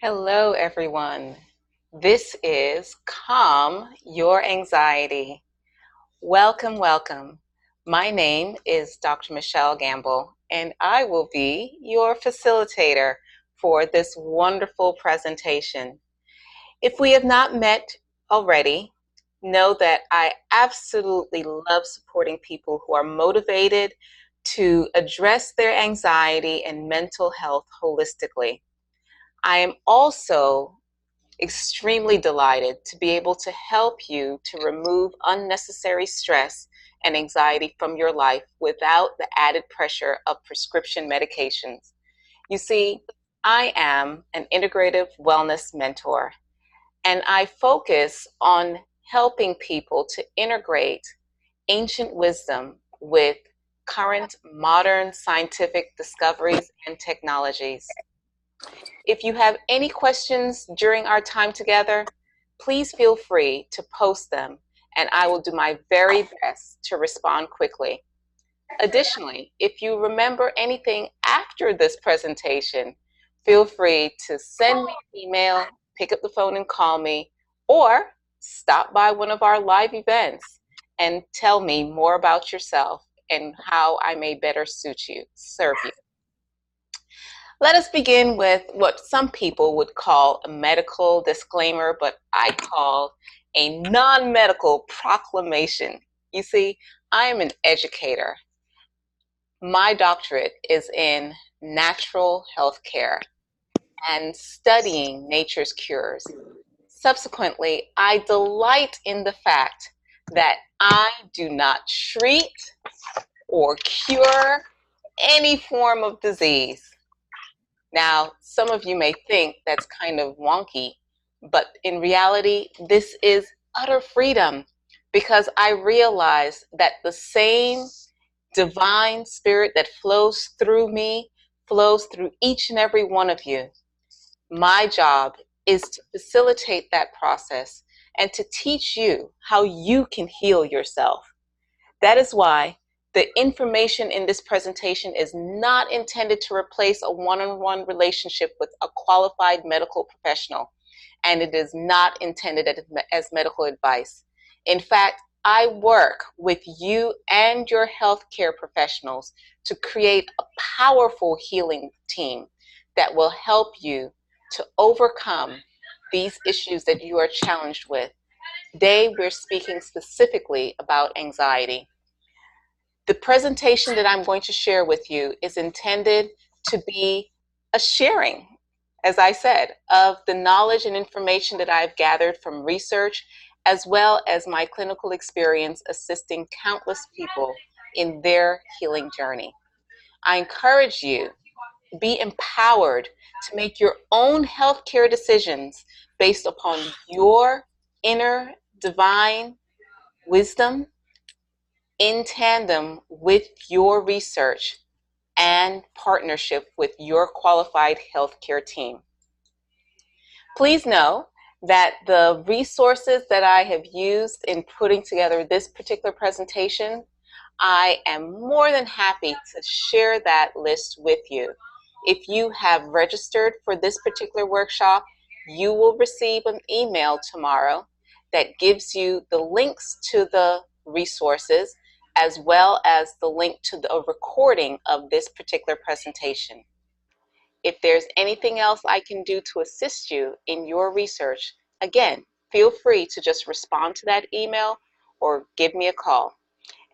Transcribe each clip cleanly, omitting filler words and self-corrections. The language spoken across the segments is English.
Hello, everyone. This is Calm Your Anxiety. Welcome, welcome. My name is Dr. Michelle Gamble, and I will be your facilitator for this wonderful presentation. If we have not met already, know that I absolutely love supporting people who are motivated to address their anxiety and mental health holistically. I am also extremely delighted to be able to help you to remove unnecessary stress and anxiety from your life without the added pressure of prescription medications. You see, I am an integrative wellness mentor, and I focus on helping people to integrate ancient wisdom with current modern scientific discoveries and technologies. If you have any questions during our time together, please feel free to post them, and I will do my very best to respond quickly. Additionally, if you remember anything after this presentation, feel free to send me an email, pick up the phone and call me, or stop by one of our live events and tell me more about yourself and how I may better serve you. Let us begin with what some people would call a medical disclaimer, but I call a non-medical proclamation. You see, I am an educator. My doctorate is in natural health care and studying nature's cures. Subsequently, I delight in the fact that I do not treat or cure any form of disease. Now, some of you may think that's kind of wonky, but in reality, this is utter freedom because I realize that the same divine spirit that flows through me flows through each and every one of you. My job is to facilitate that process and to teach you how you can heal yourself. That is why the information in this presentation is not intended to replace a one-on-one relationship with a qualified medical professional, and it is not intended as medical advice. In fact, I work with you and your healthcare professionals to create a powerful healing team that will help you to overcome these issues that you are challenged with. Today, we're speaking specifically about anxiety. The presentation that I'm going to share with you is intended to be a sharing, as I said, of the knowledge and information that I've gathered from research, as well as my clinical experience assisting countless people in their healing journey. I encourage you to be empowered to make your own healthcare decisions based upon your inner divine wisdom in tandem with your research and partnership with your qualified healthcare team. Please know that the resources that I have used in putting together this particular presentation, I am more than happy to share that list with you. If you have registered for this particular workshop, you will receive an email tomorrow that gives you the links to the resources as well as the link to the recording of this particular presentation. If there's anything else I can do to assist you in your research, again, feel free to just respond to that email or give me a call.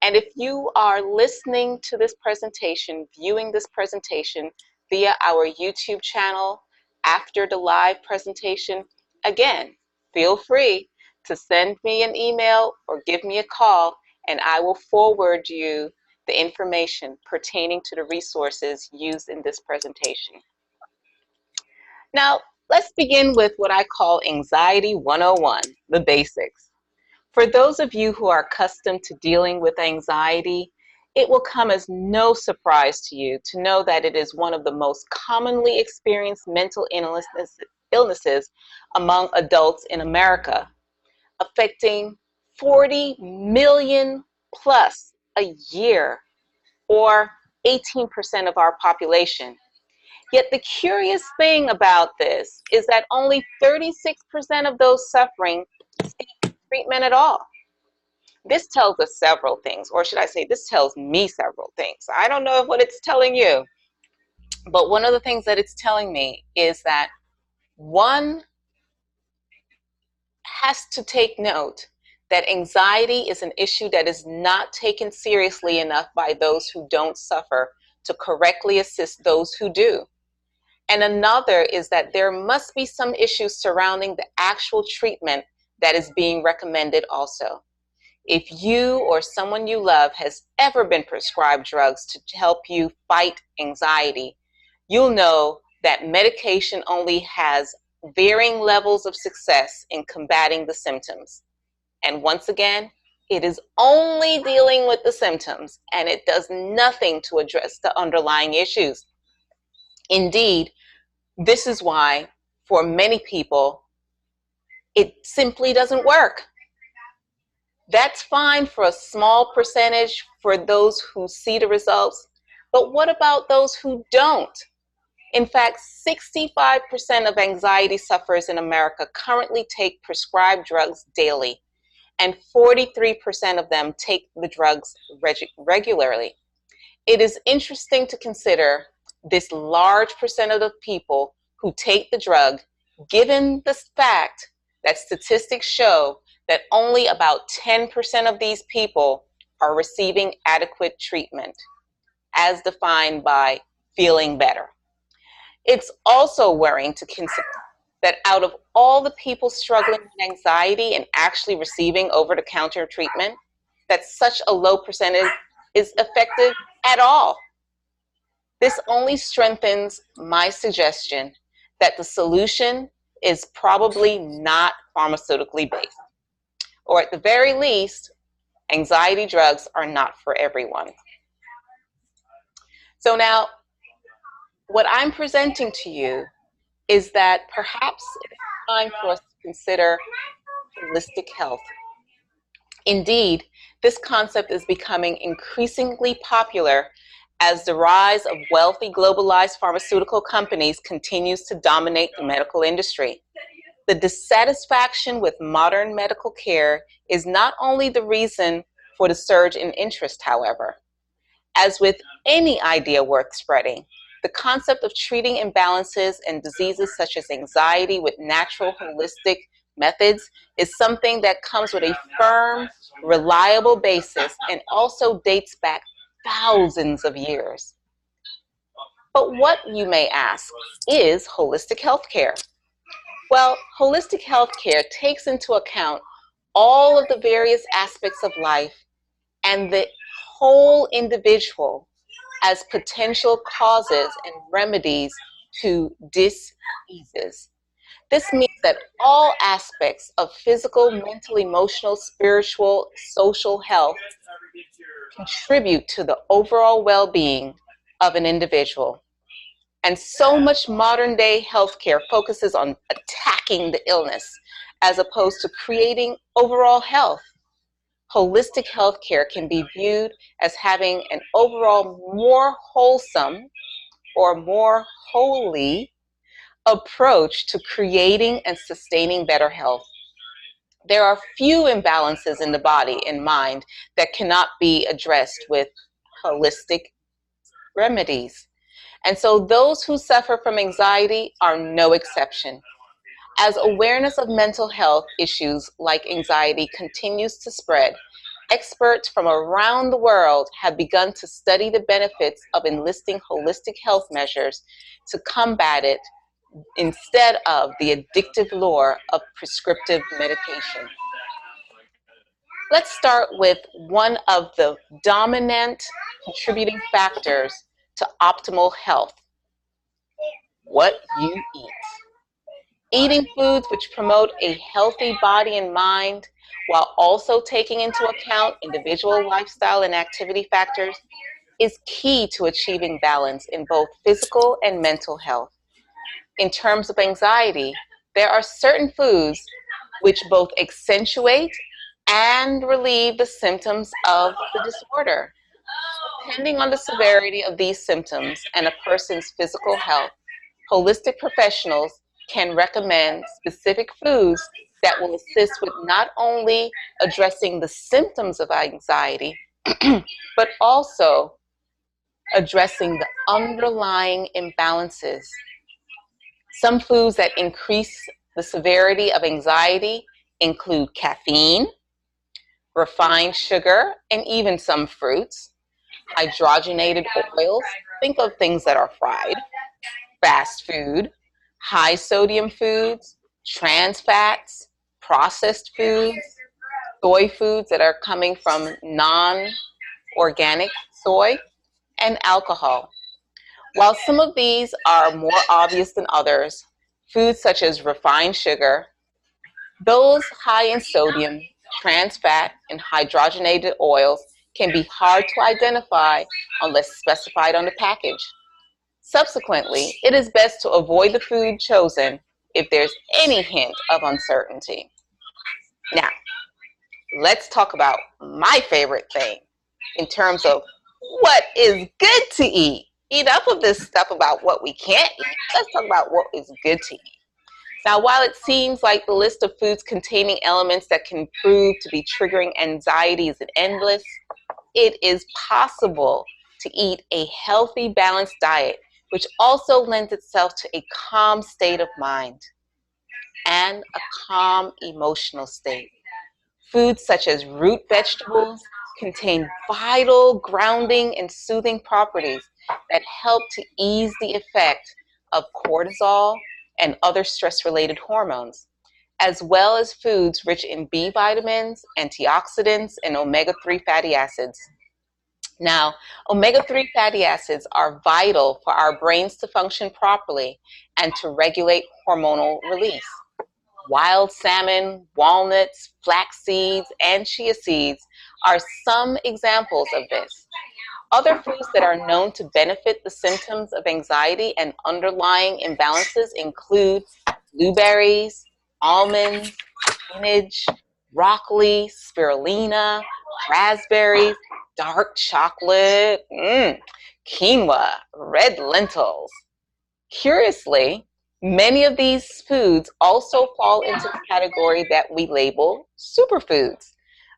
And if you are listening to this presentation, viewing this presentation via our YouTube channel after the live presentation, again, feel free to send me an email or give me a call, and I will forward you the information pertaining to the resources used in this presentation. Now, let's begin with what I call Anxiety 101, the basics. For those of you who are accustomed to dealing with anxiety, it will come as no surprise to you to know that it is one of the most commonly experienced mental illnesses among adults in America, affecting 40 million plus a year, or 18% of our population. Yet the curious thing about this is that only 36% of those suffering seek treatment at all. This tells us several things, or should I say, this tells me several things. I don't know what it's telling you, but one of the things that it's telling me is that one has to take note that anxiety is an issue that is not taken seriously enough by those who don't suffer to correctly assist those who do. And another is that there must be some issues surrounding the actual treatment that is being recommended also. If you or someone you love has ever been prescribed drugs to help you fight anxiety, you'll know that medication only has varying levels of success in combating the symptoms. And once again, it is only dealing with the symptoms, and it does nothing to address the underlying issues. Indeed, this is why, for many people, it simply doesn't work. That's fine for a small percentage for those who see the results, but what about those who don't? In fact, 65% of anxiety sufferers in America currently take prescribed drugs daily, and 43% of them take the drugs regularly. It is interesting to consider this large percent of the people who take the drug, given the fact that statistics show that only about 10% of these people are receiving adequate treatment, as defined by feeling better. It's also worrying to consider that out of all the people struggling with anxiety and actually receiving over-the-counter treatment, that such a low percentage is effective at all. This only strengthens my suggestion that the solution is probably not pharmaceutically based, or at the very least, anxiety drugs are not for everyone. So now, what I'm presenting to you is that perhaps it's time for us to consider holistic health. Indeed, this concept is becoming increasingly popular as the rise of wealthy globalized pharmaceutical companies continues to dominate the medical industry. The dissatisfaction with modern medical care is not only the reason for the surge in interest, however. As with any idea worth spreading, the concept of treating imbalances and diseases such as anxiety with natural holistic methods is something that comes with a firm, reliable basis and also dates back thousands of years. But what, you may ask, is holistic healthcare? Well, holistic healthcare takes into account all of the various aspects of life and the whole individual as potential causes and remedies to diseases. This means that all aspects of physical, mental, emotional, spiritual, social health contribute to the overall well-being of an individual. And so much modern day healthcare focuses on attacking the illness as opposed to creating overall health. Holistic healthcare can be viewed as having an overall more wholesome or more holy approach to creating and sustaining better health. There are few imbalances in the body and mind that cannot be addressed with holistic remedies. And so those who suffer from anxiety are no exception. As awareness of mental health issues like anxiety continues to spread, experts from around the world have begun to study the benefits of enlisting holistic health measures to combat it instead of the addictive lure of prescriptive medication. Let's start with one of the dominant contributing factors to optimal health: what you eat. Eating foods which promote a healthy body and mind while also taking into account individual lifestyle and activity factors is key to achieving balance in both physical and mental health. In terms of anxiety, there are certain foods which both accentuate and relieve the symptoms of the disorder. Depending on the severity of these symptoms and a person's physical health, holistic professionals can recommend specific foods that will assist with not only addressing the symptoms of anxiety, but also addressing the underlying imbalances. Some foods that increase the severity of anxiety include caffeine, refined sugar, and even some fruits, hydrogenated oils, think of things that are fried, fast food, high sodium foods, trans fats, processed foods, soy foods that are coming from non-organic soy, and alcohol. While some of these are more obvious than others, foods such as refined sugar, those high in sodium, trans fat, and hydrogenated oils can be hard to identify unless specified on the package. Subsequently, it is best to avoid the food chosen if there's any hint of uncertainty. Now, let's talk about my favorite thing in terms of what is good to eat. Enough of this stuff about what we can't eat. Let's talk about what is good to eat. Now, while it seems like the list of foods containing elements that can prove to be triggering anxiety is endless, it is possible to eat a healthy, balanced diet, which also lends itself to a calm state of mind and a calm emotional state. Foods such as root vegetables contain vital grounding and soothing properties that help to ease the effect of cortisol and other stress-related hormones, as well as foods rich in B vitamins, antioxidants, and omega-3 fatty acids. Now, omega-3 fatty acids are vital for our brains to function properly and to regulate hormonal release. Wild salmon, walnuts, flax seeds, and chia seeds are some examples of this. Other foods that are known to benefit the symptoms of anxiety and underlying imbalances include blueberries, almonds, spinach, broccoli, spirulina, raspberries, dark chocolate, quinoa, red lentils. Curiously, many of these foods also fall into the category that we label superfoods,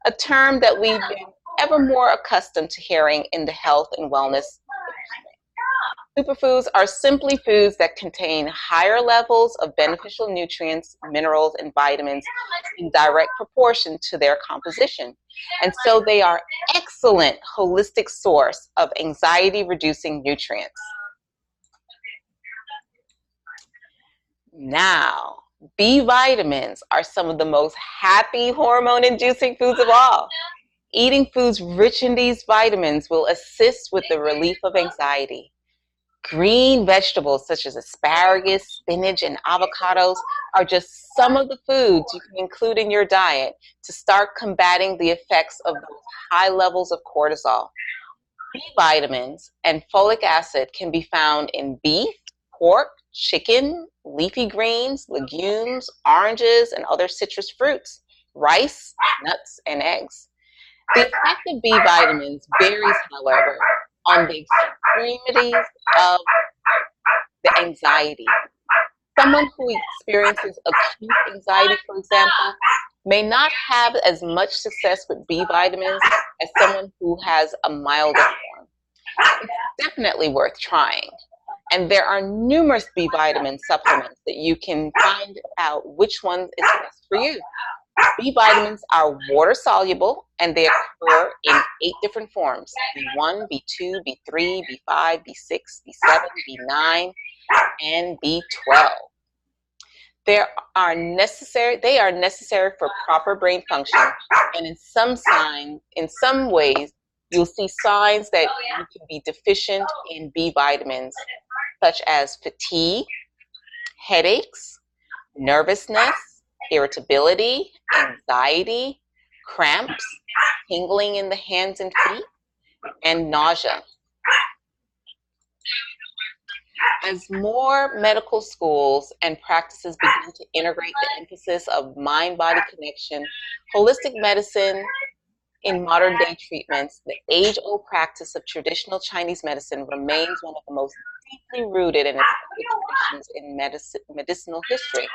a term that we've been ever more accustomed to hearing in the health and wellness industry. Superfoods are simply foods that contain higher levels of beneficial nutrients, minerals, and vitamins in direct proportion to their composition. And so they are excellent holistic source of anxiety-reducing nutrients. Now, B vitamins are some of the most happy hormone-inducing foods of all. Eating foods rich in these vitamins will assist with the relief of anxiety. Green vegetables such as asparagus, spinach, and avocados are just some of the foods you can include in your diet to start combating the effects of those high levels of cortisol. B vitamins and folic acid can be found in beef, pork, chicken, leafy greens, legumes, oranges, and other citrus fruits, rice, nuts, and eggs. The effect of B vitamins varies, however, on the extremities of the anxiety. Someone who experiences acute anxiety, for example, may not have as much success with B vitamins as someone who has a milder form. It's definitely worth trying. And there are numerous B vitamin supplements that you can find out which one is best for you. B vitamins are water soluble and they occur in 8 different forms: B1, B2, B3, B5, B6, B7, B9, and B12. They are necessary for proper brain function, and in some ways, you'll see signs that you can be deficient in B vitamins, such as fatigue, headaches, nervousness, irritability, anxiety, cramps, tingling in the hands and feet, and nausea. As more medical schools and practices begin to integrate the emphasis of mind-body connection, holistic medicine In modern day treatments, the age-old practice of traditional Chinese medicine remains one of the most deeply rooted and effective traditions in medicinal history.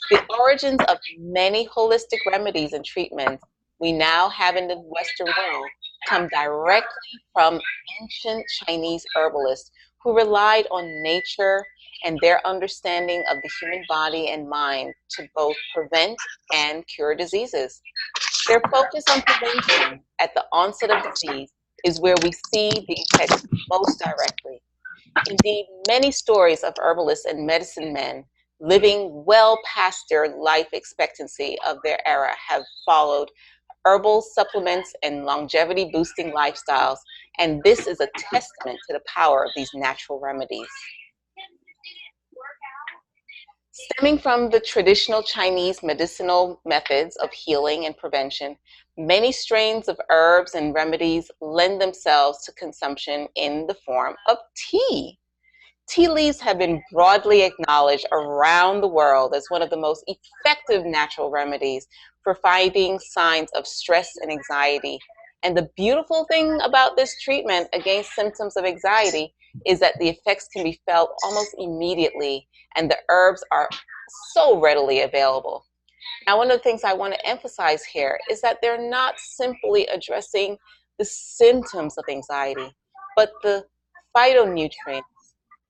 The origins of many holistic remedies and treatments we now have in the Western world come directly from ancient Chinese herbalists who relied on nature and their understanding of the human body and mind to both prevent and cure diseases. Their focus on prevention at the onset of disease is where we see the effects most directly. Indeed, many stories of herbalists and medicine men living well past their life expectancy of their era have followed herbal supplements and longevity boosting lifestyles, and this is a testament to the power of these natural remedies. Stemming from the traditional Chinese medicinal methods of healing and prevention, many strains of herbs and remedies lend themselves to consumption in the form of tea. Tea leaves have been broadly acknowledged around the world as one of the most effective natural remedies for fighting signs of stress and anxiety. And the beautiful thing about this treatment against symptoms of anxiety is that the effects can be felt almost immediately, and the herbs are so readily available. Now, one of the things I want to emphasize here is that they're not simply addressing the symptoms of anxiety, but the phytonutrients,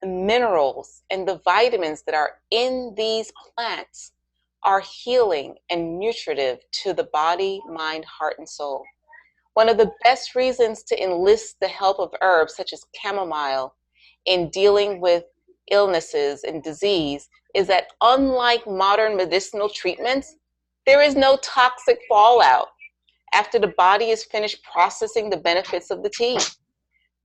the minerals, and the vitamins that are in these plants are healing and nutritive to the body, mind, heart, and soul. One of the best reasons to enlist the help of herbs such as chamomile in dealing with illnesses and disease is that unlike modern medicinal treatments, there is no toxic fallout after the body is finished processing the benefits of the tea.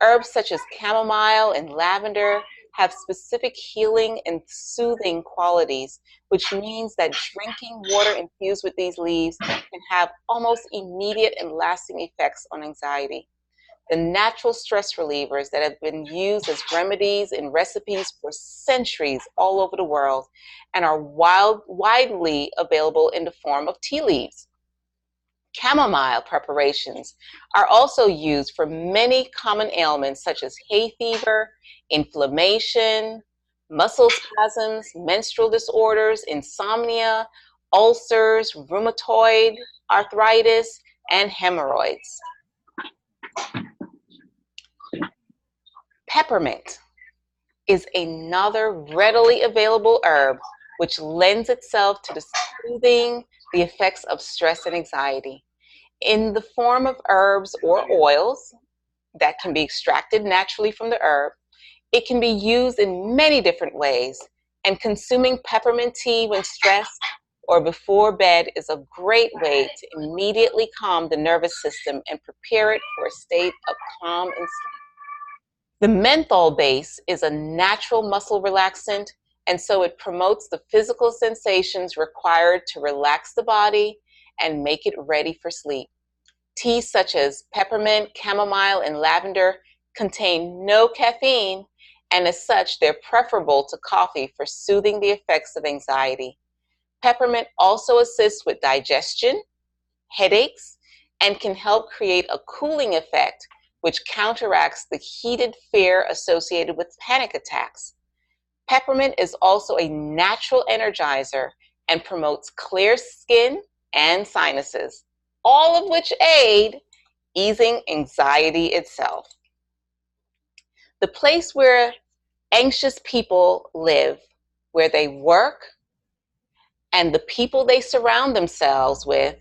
Herbs such as chamomile and lavender have specific healing and soothing qualities, which means that drinking water infused with these leaves can have almost immediate and lasting effects on anxiety. The natural stress relievers that have been used as remedies in recipes for centuries all over the world and are widely available in the form of tea leaves. Chamomile preparations are also used for many common ailments such as hay fever, inflammation, muscle spasms, menstrual disorders, insomnia, ulcers, rheumatoid arthritis, and hemorrhoids. Peppermint is another readily available herb which lends itself to the soothing the effects of stress and anxiety. In the form of herbs or oils that can be extracted naturally from the herb, it can be used in many different ways, and consuming peppermint tea when stressed or before bed is a great way to immediately calm the nervous system and prepare it for a state of calm and sleep. The menthol base is a natural muscle relaxant, and so it promotes the physical sensations required to relax the body and make it ready for sleep. Teas such as peppermint, chamomile, and lavender contain no caffeine, and as such, they're preferable to coffee for soothing the effects of anxiety. Peppermint also assists with digestion, headaches, and can help create a cooling effect, which counteracts the heated fear associated with panic attacks. Peppermint is also a natural energizer and promotes clear skin and sinuses, all of which aid easing anxiety itself. The place where anxious people live, where they work, and the people they surround themselves with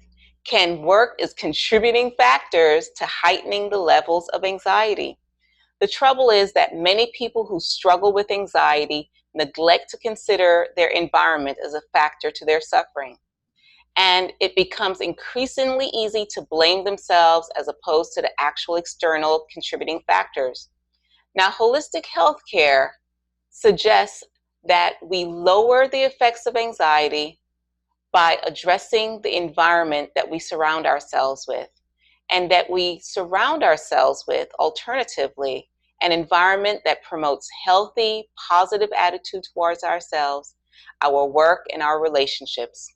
can work as contributing factors to heightening the levels of anxiety. The trouble is that many people who struggle with anxiety neglect to consider their environment as a factor to their suffering. And it becomes increasingly easy to blame themselves as opposed to the actual external contributing factors. Now, holistic healthcare suggests that we lower the effects of anxiety by addressing the environment that we surround ourselves with, and that we surround ourselves with, alternatively, an environment that promotes healthy, positive attitude towards ourselves, our work, and our relationships.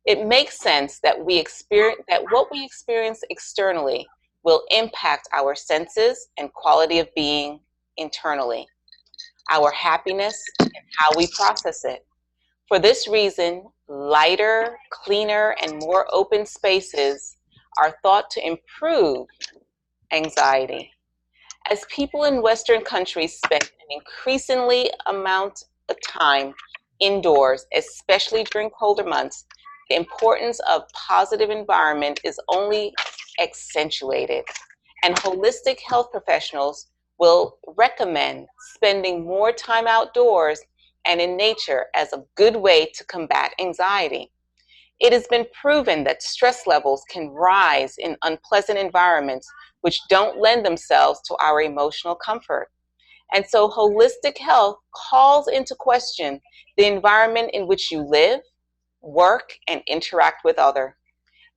It makes sense that what we experience externally will impact our senses and quality of being internally, our happiness, and how we process it. For this reason, lighter, cleaner, and more open spaces are thought to improve anxiety. As people in Western countries spend an increasingly amount of time indoors, especially during colder months, the importance of positive environment is only accentuated. And holistic health professionals will recommend spending more time outdoors and in nature as a good way to combat anxiety. It has been proven that stress levels can rise in unpleasant environments which don't lend themselves to our emotional comfort. And so holistic health calls into question the environment in which you live, work, and interact with others.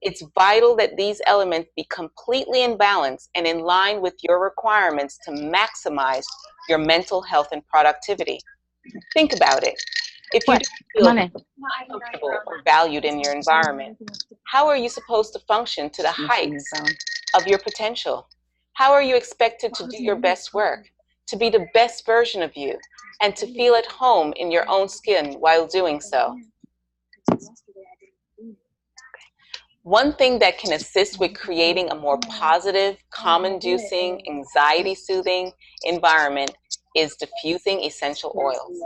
It's vital that these elements be completely in balance and in line with your requirements to maximize your mental health and productivity. Think about it. If you don't feel comfortable or valued in your environment, how are you supposed to function to the heights of your potential? How are you expected to do your best work, to be the best version of you, and to feel at home in your own skin while doing so? One thing that can assist with creating a more positive, calm-inducing, anxiety-soothing environment is diffusing essential oils.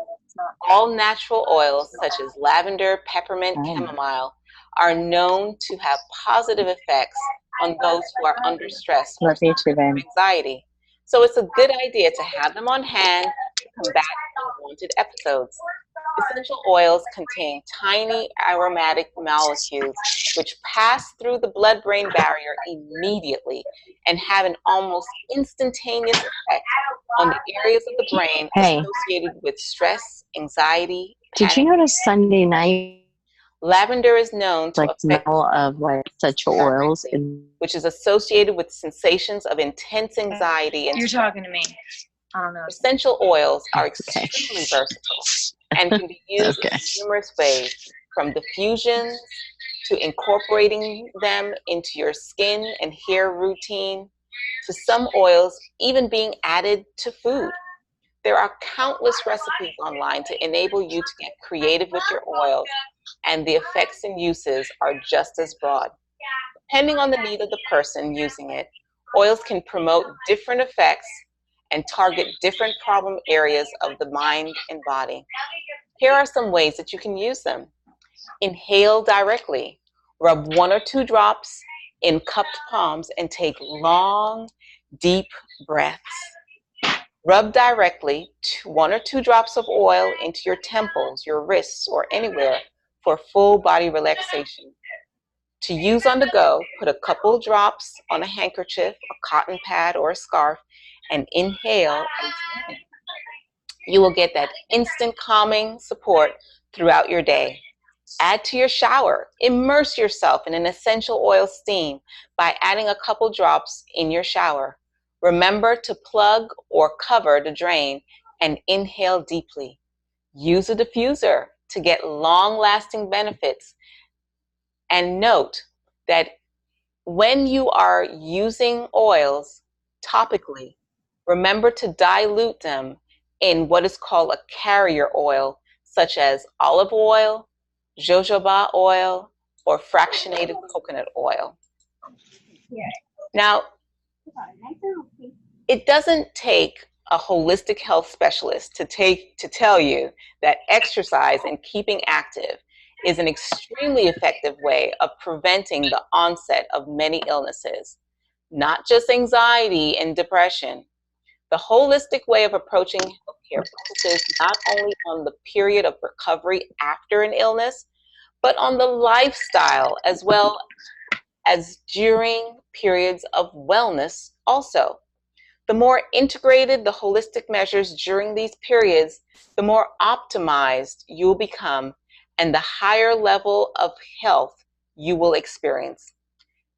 All natural oils, such as lavender, peppermint, chamomile, are known to have positive effects on those who are under stress or anxiety. So it's a good idea to have them on hand to combat unwanted episodes. Essential oils contain tiny aromatic molecules which pass through the blood-brain barrier immediately and have an almost instantaneous effect on the areas of the brain associated with stress, anxiety, panic. Did you notice Sunday night? Lavender is known to affect smell of essential oils, which is associated with sensations of intense anxiety. And you're talking to me. I don't know. Essential oils are extremely versatile and can be used in numerous ways, from diffusions to incorporating them into your skin and hair routine, to some oils even being added to food. There are countless recipes online to enable you to get creative with your oils, and the effects and uses are just as broad. Depending on the need of the person using it, oils can promote different effects and target different problem areas of the mind and body. Here are some ways that you can use them. Inhale directly. Rub 1 or 2 drops in cupped palms and take long, deep breaths. Rub directly 1 or 2 drops of oil into your temples, your wrists, or anywhere for full body relaxation. To use on the go, put a couple drops on a handkerchief, a cotton pad, or a scarf, and inhale. You will get that instant calming support throughout your day. Add to your shower. Immerse yourself in an essential oil steam by adding a couple drops in your shower. Remember to plug or cover the drain and inhale deeply. Use a diffuser to get long-lasting benefits. And note that when you are using oils topically, remember to dilute them in what is called a carrier oil, such as olive oil, jojoba oil, or fractionated coconut oil. Now, it doesn't take a holistic health specialist to tell you that exercise and keeping active is an extremely effective way of preventing the onset of many illnesses, not just anxiety and depression. The holistic way of approaching healthcare focuses not only on the period of recovery after an illness, but on the lifestyle as well as during periods of wellness also. The more integrated the holistic measures during these periods, the more optimized you will become and the higher level of health you will experience.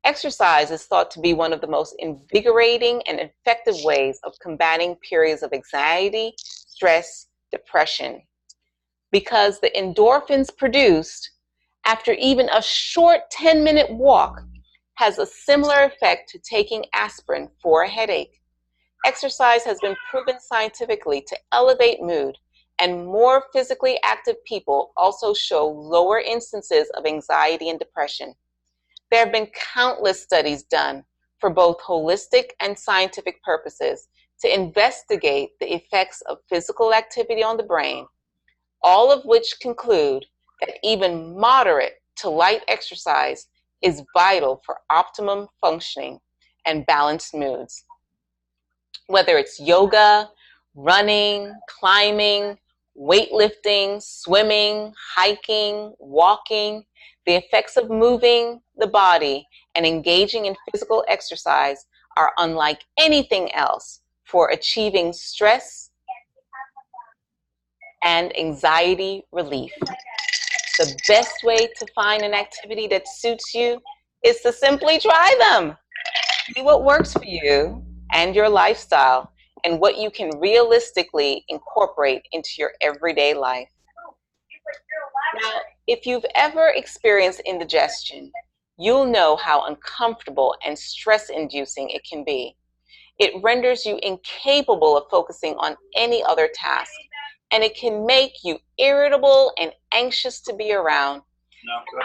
Exercise is thought to be one of the most invigorating and effective ways of combating periods of anxiety, stress, depression, because the endorphins produced after even a short 10-minute walk has a similar effect to taking aspirin for a headache. Exercise has been proven scientifically to elevate mood, and more physically active people also show lower instances of anxiety and depression. There have been countless studies done for both holistic and scientific purposes to investigate the effects of physical activity on the brain, all of which conclude that even moderate to light exercise is vital for optimum functioning and balanced moods. Whether it's yoga, running, climbing, weightlifting, swimming, hiking, walking, the effects of moving the body and engaging in physical exercise are unlike anything else for achieving stress and anxiety relief. The best way to find an activity that suits you is to simply try them. See what works for you and your lifestyle and what you can realistically incorporate into your everyday life. Now, if you've ever experienced indigestion, you'll know how uncomfortable and stress-inducing it can be. It renders you incapable of focusing on any other task, and it can make you irritable and anxious to be around.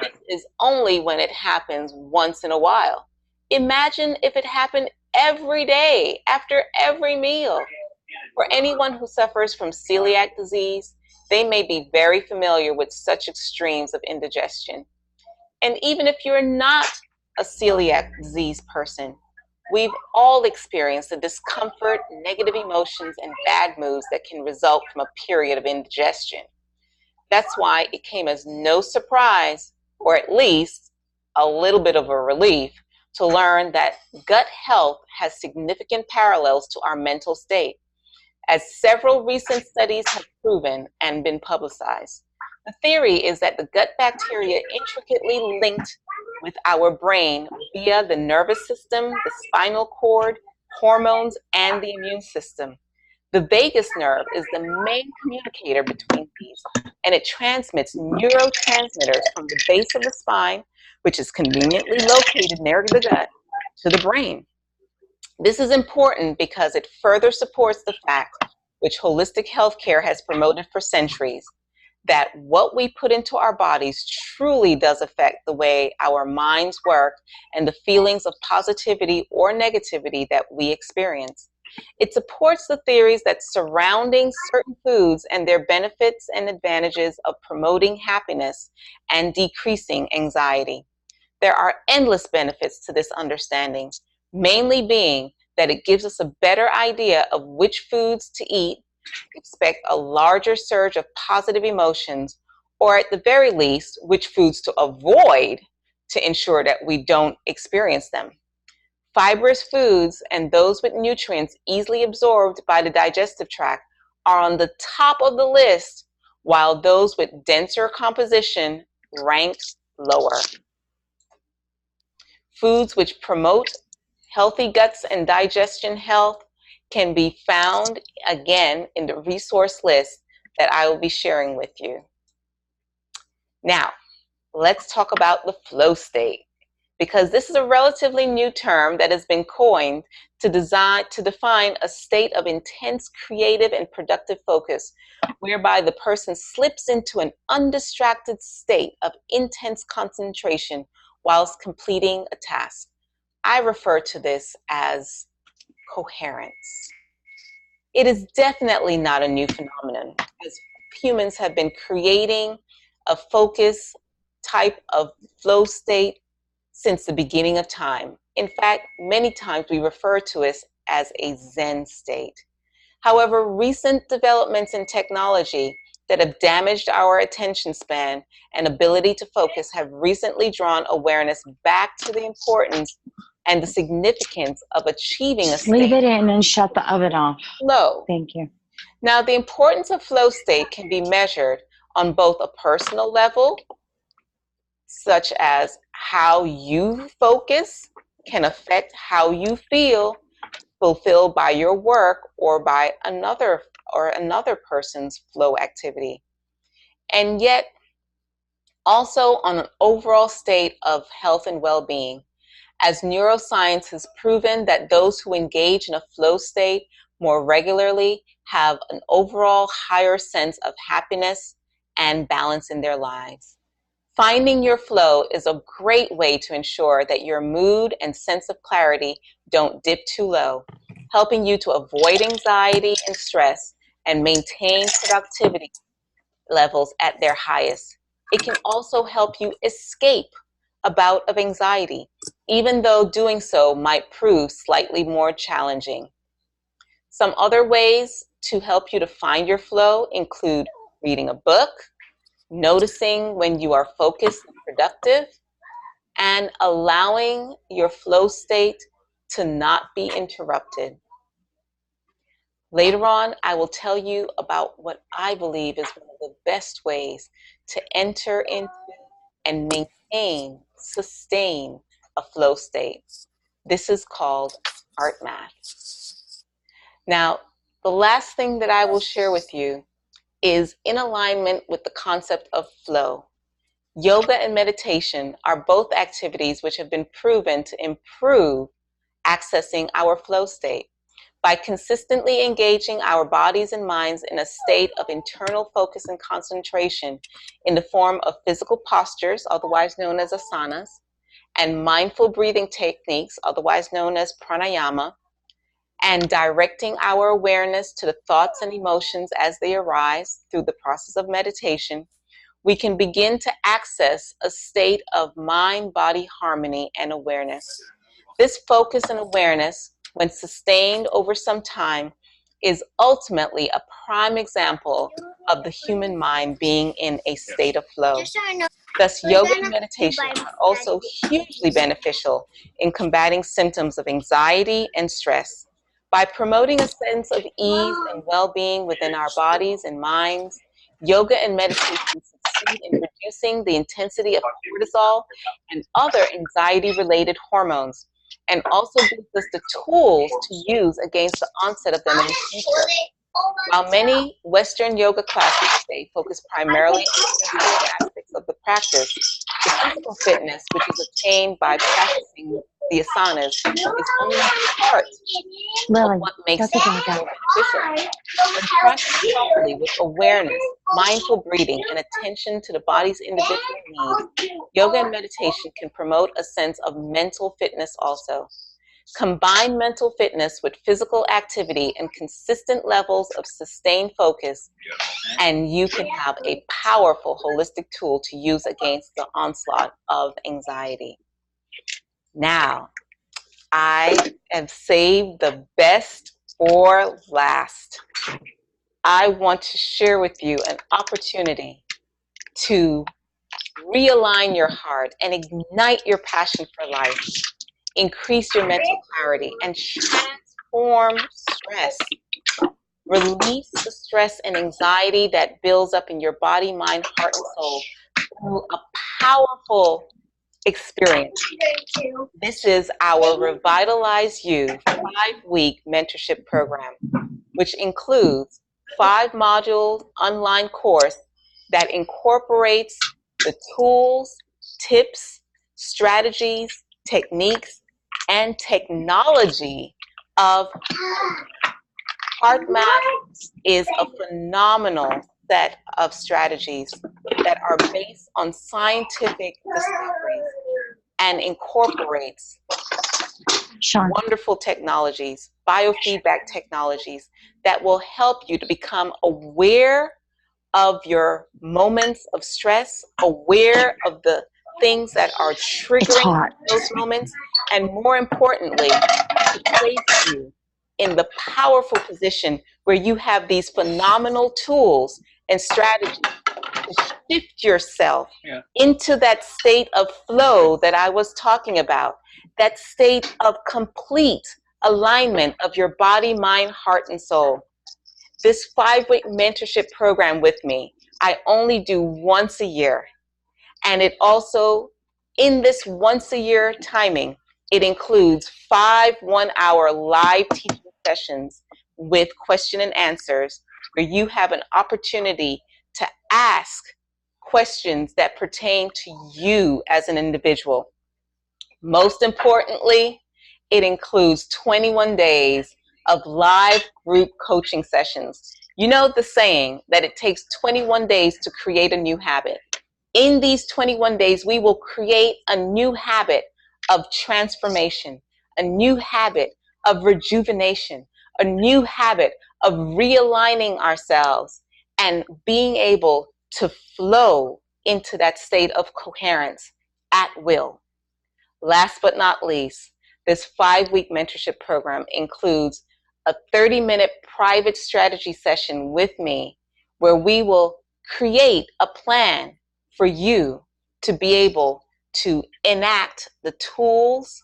This is only when it happens once in a while. Imagine if it happened every day after every meal. For anyone who suffers from celiac disease, they may be very familiar with such extremes of indigestion. And even if you're not a celiac disease person, we've all experienced the discomfort, negative emotions, and bad moods that can result from a period of indigestion. That's why it came as no surprise, or at least a little bit of a relief, to learn that gut health has significant parallels to our mental state, as several recent studies have proven and been publicized. The theory is that the gut bacteria intricately linked with our brain via the nervous system, the spinal cord, hormones, and the immune system. The vagus nerve is the main communicator between these, and it transmits neurotransmitters from the base of the spine, which is conveniently located near the gut, to the brain. This is important because it further supports the fact, which holistic healthcare has promoted for centuries, that what we put into our bodies truly does affect the way our minds work and the feelings of positivity or negativity that we experience. It supports the theories that surrounding certain foods and their benefits and advantages of promoting happiness and decreasing anxiety. There are endless benefits to this understanding, mainly being that it gives us a better idea of which foods to eat, expect a larger surge of positive emotions, or at the very least, which foods to avoid to ensure that we don't experience them. Fibrous foods and those with nutrients easily absorbed by the digestive tract are on the top of the list, while those with denser composition rank lower. Foods which promote healthy guts and digestion health can be found again in the resource list that I will be sharing with you. Now, let's talk about the flow state, because this is a relatively new term that has been coined to define a state of intense creative and productive focus, whereby the person slips into an undistracted state of intense concentration whilst completing a task. I refer to this as coherence. It is definitely not a new phenomenon, as humans have been creating a focus type of flow state since the beginning of time. In fact, many times we refer to it as a Zen state. However, recent developments in technology that have damaged our attention span and ability to focus have recently drawn awareness back to the importance and the significance of achieving a state. Leave it in and shut the oven off. Flow. Thank you. Now, the importance of flow state can be measured on both a personal level, such as how you focus can affect how you feel fulfilled by your work or by another person's flow activity. And yet, Also on an overall state of health and well-being, as neuroscience has proven that those who engage in a flow state more regularly have an overall higher sense of happiness and balance in their lives. Finding your flow is a great way to ensure that your mood and sense of clarity don't dip too low, helping you to avoid anxiety and stress and maintain productivity levels at their highest. It can also help you escape a bout of anxiety, even though doing so might prove slightly more challenging. Some other ways to help you to find your flow include reading a book, noticing when you are focused and productive, and allowing your flow state to not be interrupted. Later on, I will tell you about what I believe is one of the best ways to enter into and maintain, sustain a flow state. This is called art math. Now, the last thing that I will share with you is in alignment with the concept of flow. Yoga and meditation are both activities which have been proven to improve accessing our flow state. By consistently engaging our bodies and minds in a state of internal focus and concentration in the form of physical postures, otherwise known as asanas, and mindful breathing techniques, otherwise known as pranayama, and directing our awareness to the thoughts and emotions as they arise through the process of meditation, we can begin to access a state of mind-body harmony and awareness. This focus and awareness, when sustained over some time, is ultimately a prime example of the human mind being in a state of flow. Thus, yoga and meditation are also hugely beneficial in combating symptoms of anxiety and stress. By promoting a sense of ease and well-being within our bodies and minds, yoga and meditation succeed in reducing the intensity of cortisol and other anxiety-related hormones, and also gives us the tools to use against the onset of them in the future. While many Western yoga classes today focus primarily on the physical aspects of the practice, the physical fitness which is attained by practicing the asanas is only part of what makes it so beneficial. When practiced properly with awareness, mindful breathing, and attention to the body's individual needs, yoga and meditation can promote a sense of mental fitness also. Combine mental fitness with physical activity and consistent levels of sustained focus, and you can have a powerful holistic tool to use against the onslaught of anxiety. Now, I have saved the best for last. I want to share with you an opportunity to realign your heart and ignite your passion for life. Increase your mental clarity and transform stress. Release the stress and anxiety that builds up in your body, mind, heart, and soul through a powerful experience. This is our Revitalize You 5-week mentorship program, which includes 5-module online course that incorporates the tools, tips, strategies, techniques, and technology of HeartMath. Is a phenomenal set of strategies that are based on scientific discoveries and incorporates wonderful technologies, biofeedback technologies that will help you to become aware of your moments of stress, aware of the things that are triggering those moments, and more importantly, to place you in the powerful position where you have these phenomenal tools and strategies to shift yourself into that state of flow that I was talking about, that state of complete alignment of your body, mind, heart, and soul. This 5-week mentorship program with me, I only do once a year. And it also, in this once a year timing, it includes 5 one-hour live teaching sessions with question and answers where you have an opportunity to ask questions that pertain to you as an individual. Most importantly, it includes 21 days of live group coaching sessions. You know the saying that it takes 21 days to create a new habit. In these 21 days, we will create a new habit of transformation, a new habit of rejuvenation, a new habit of realigning ourselves and being able to flow into that state of coherence at will. Last but not least, this 5-week mentorship program includes a 30-minute private strategy session with me where we will create a plan for you to be able to enact the tools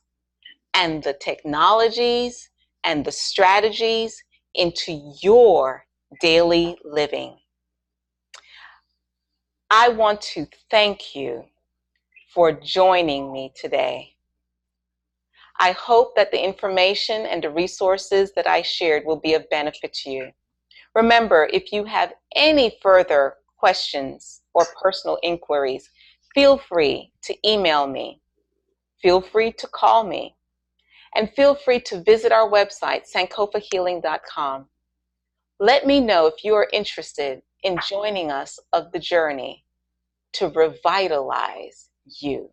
and the technologies and the strategies into your daily living. I want to thank you for joining me today. I hope that the information and the resources that I shared will be of benefit to you. Remember, if you have any further questions or personal inquiries, feel free to email me, feel free to call me, and feel free to visit our website, sankofahealing.com. Let me know if you are interested in joining us of the journey to revitalize you.